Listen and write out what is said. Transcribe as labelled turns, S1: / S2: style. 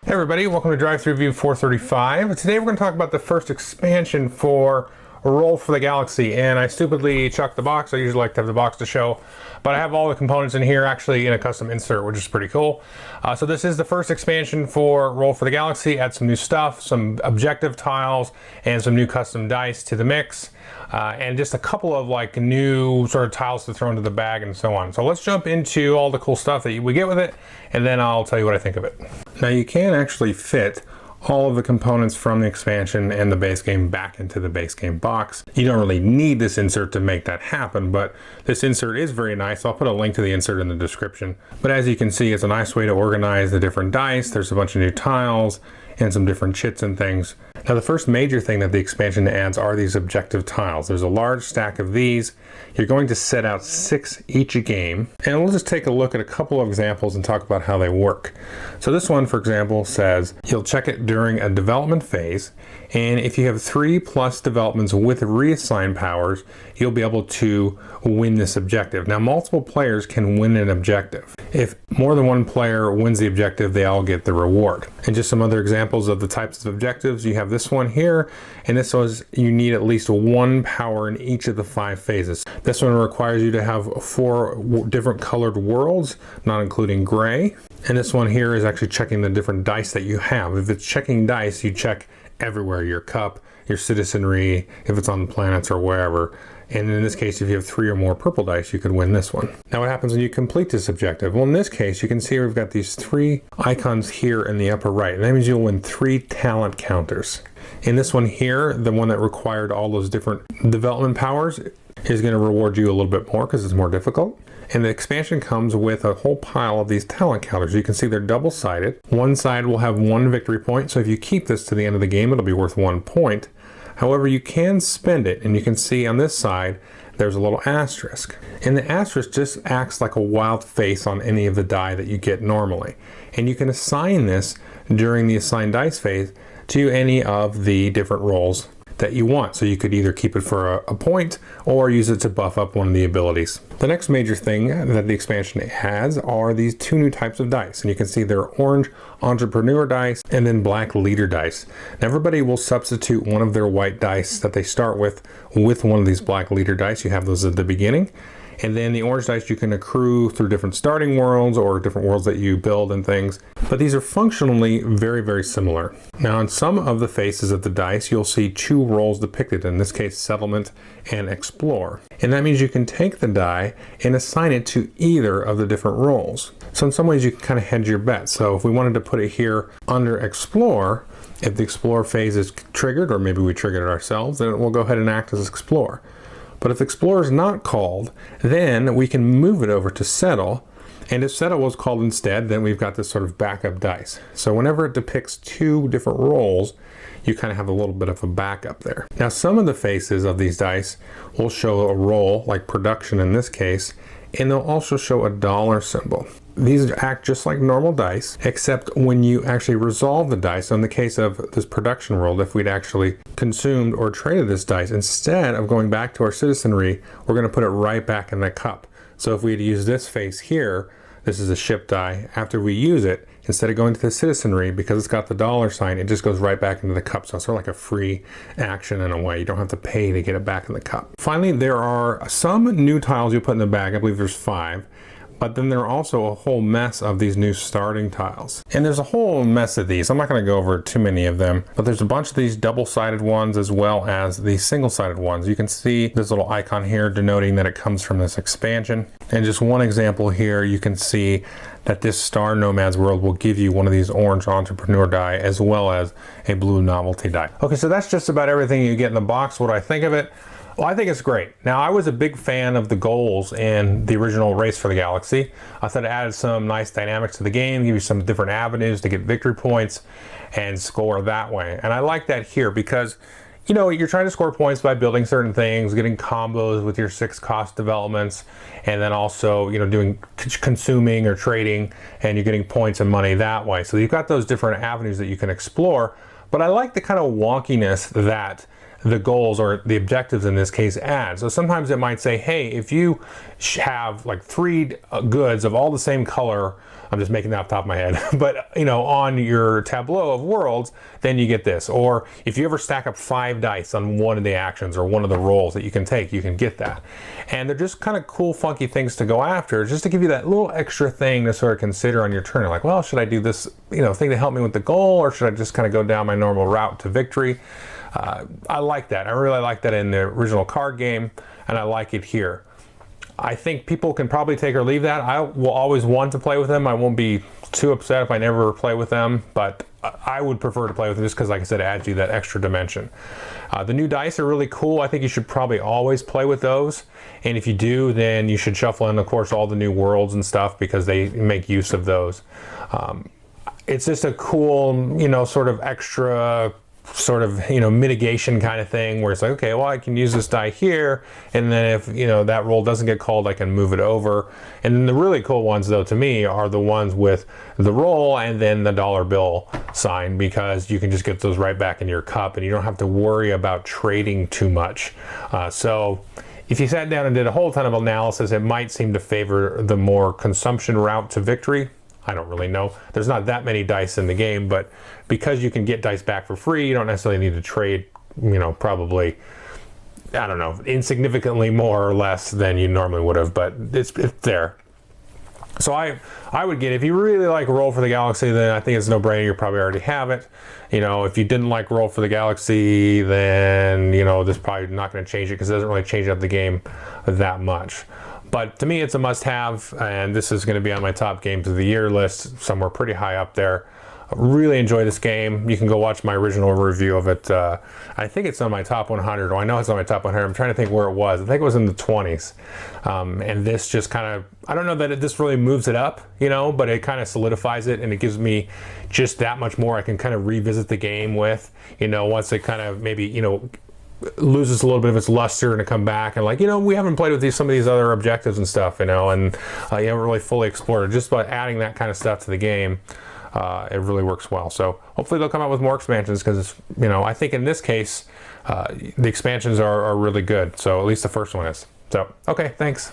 S1: Hey everybody, welcome to Drive Thru Review 435. Today we're going to talk about the first expansion for Roll for the Galaxy, and I stupidly chucked the box. I usually like to have the box to show, but I have all the components in here actually in a custom insert, which is pretty cool. So this is the first expansion for Roll for the Galaxy. Add some new stuff, some objective tiles, and some new custom dice to the mix, and just a couple of like new sort of tiles to throw into the bag and so on. So let's jump into all the cool stuff that we get with it, and then I'll tell you what I think of it. Now you can actually fit all of the components from the expansion and the base game back into the base game box. You don't really need this insert to make that happen, but this insert is very nice. I'll put a link to the insert in the description. But as you can see, it's a nice way to organize the different dice. There's a bunch of new tiles and some different chits and things. Now the first major thing that the expansion adds are these objective tiles. There's a large stack of these. You're going to set out 6 each game, and we'll just take a look at a couple of examples and talk about how they work. So this one, for example, says you'll check it during a development phase, and if you have 3+ developments with reassigned powers, you'll be able to win this objective. Now multiple players can win an objective. If more than one player wins the objective, they all get the reward. And just some other examples of the types of objectives, you have this one here, and this was you need at least 1 power in each of the 5 phases. This one requires you to have 4 different colored worlds, not including gray. And this one here is actually checking the different dice that you have. If it's checking dice, you check everywhere, your cup, your citizenry, if it's on the planets or wherever. And in this case, if you have 3 or more purple dice, you could win this one. Now what happens when you complete this objective? Well, in this case, you can see we've got these 3 icons here in the upper right. And that means you'll win 3 talent counters. In this one here, the one that required all those different development powers is going to reward you a little bit more because it's more difficult. And the expansion comes with a whole pile of these talent counters. You can see they're double-sided. One side will have 1 victory point, so if you keep this to the end of the game, it'll be worth 1 point. However, you can spend it, and you can see on this side, there's a little asterisk. And the asterisk just acts like a wild face on any of the die that you get normally. And you can assign this during the assigned dice phase to any of the different rolls that you want. So you could either keep it for a point or use it to buff up one of the abilities. The next major thing that the expansion has are these 2 new types of dice. And you can see they're orange entrepreneur dice and then black leader dice. Now everybody will substitute one of their white dice that they start with one of these black leader dice. You have those at the beginning. And then the orange dice you can accrue through different starting worlds or different worlds that you build and things. But these are functionally very, very similar. Now on some of the faces of the dice, you'll see 2 roles depicted, in this case settlement and explore. And that means you can take the die and assign it to either of the different roles. So in some ways you can kind of hedge your bet. So if we wanted to put it here under explore, if the explore phase is triggered, or maybe we triggered it ourselves, then it will go ahead and act as explore. But if Explorer is not called, then we can move it over to Settle. And if Settle was called instead, then we've got this sort of backup dice. So whenever it depicts 2 different roles, you kind of have a little bit of a backup there. Now some of the faces of these dice will show a role, like production in this case, and they'll also show a dollar symbol. These act just like normal dice, except when you actually resolve the dice. So in the case of this production world, if we'd actually consumed or traded this dice, instead of going back to our citizenry, we're going to put it right back in the cup. So if we'd use this face here, this is a ship die, after we use it, instead of going to the citizenry, because it's got the dollar sign, it just goes right back into the cup. So it's sort of like a free action in a way. You don't have to pay to get it back in the cup. Finally, there are some new tiles you put in the bag. I believe there's 5. But then there are also a whole mess of these new starting tiles. And there's a whole mess of these. I'm not going to go over too many of them, but there's a bunch of these double-sided ones as well as the single-sided ones. You can see this little icon here denoting that it comes from this expansion. And just one example here, you can see that this Star Nomads world will give you one of these orange entrepreneur die as well as a blue novelty die. Okay, so that's just about everything you get in the box. What do I think of it? Well, I think it's great. Now, I was a big fan of the goals in the original Race for the Galaxy. I thought it added some nice dynamics to the game, give you some different avenues to get victory points and score that way. And I like that here because, you know, you're trying to score points by building certain things, getting combos with your 6 cost developments, and then also, you know, doing consuming or trading, and you're getting points and money that way. So you've got those different avenues that you can explore. But I like the kind of wonkiness that the goals or the objectives in this case add. So sometimes it might say, hey, if you have like 3 goods of all the same color, I'm just making that off the top of my head, but you know, on your tableau of worlds, then you get this. Or if you ever stack up 5 dice on one of the actions or one of the rolls that you can take, you can get that. And they're just kind of cool, funky things to go after, just to give you that little extra thing to sort of consider on your turn. You're like, well, should I do this, you know, thing to help me with the goal, or should I just kind of go down my normal route to victory? I like that. I really like that in the original card game, and I like it here. I think people can probably take or leave that. I will always want to play with them. I won't be too upset if I never play with them, but I would prefer to play with them just because, like I said, it adds you that extra dimension. The new dice are really cool. I think you should probably always play with those. And if you do, then you should shuffle in, of course, all the new worlds and stuff because they make use of those. It's just a cool, you know, sort of extra sort of, you know, mitigation kind of thing where it's like, okay, well, I can use this die here, and then if, you know, that roll doesn't get called, I can move it over. And then the really cool ones, though, to me, are the ones with the roll and then the dollar bill sign, because you can just get those right back in your cup and you don't have to worry about trading too much. So if you sat down and did a whole ton of analysis, it might seem to favor the more consumption route to victory. I don't really know. There's not that many dice in the game, but because you can get dice back for free, you don't necessarily need to trade, you know, probably, I don't know, insignificantly more or less than you normally would have, but it's there. So I would get, if you really like Roll for the Galaxy, then I think it's no brainer. You probably already have it. You know, if you didn't like Roll for the Galaxy, then, you know, this is probably not going to change it because it doesn't really change up the game that much. But to me, it's a must-have, and this is going to be on my top games of the year list, somewhere pretty high up there. I really enjoy this game. You can go watch my original review of it. I think it's on my top 100. Well, I know it's on my top 100. I'm trying to think where it was. I think it was in the 20s. And this just kind of, I don't know that this really moves it up, you know, but it kind of solidifies it, and it gives me just that much more I can kind of revisit the game with, you know, once it kind of maybe, you know, loses a little bit of its luster and to come back and like, you know, we haven't played with some of these other objectives and stuff, you know, and you haven't really fully explored it. Just by adding that kind of stuff to the game, it really works well. So hopefully they'll come out with more expansions because, you know, I think in this case, the expansions are really good. So at least the first one is. So, okay, thanks.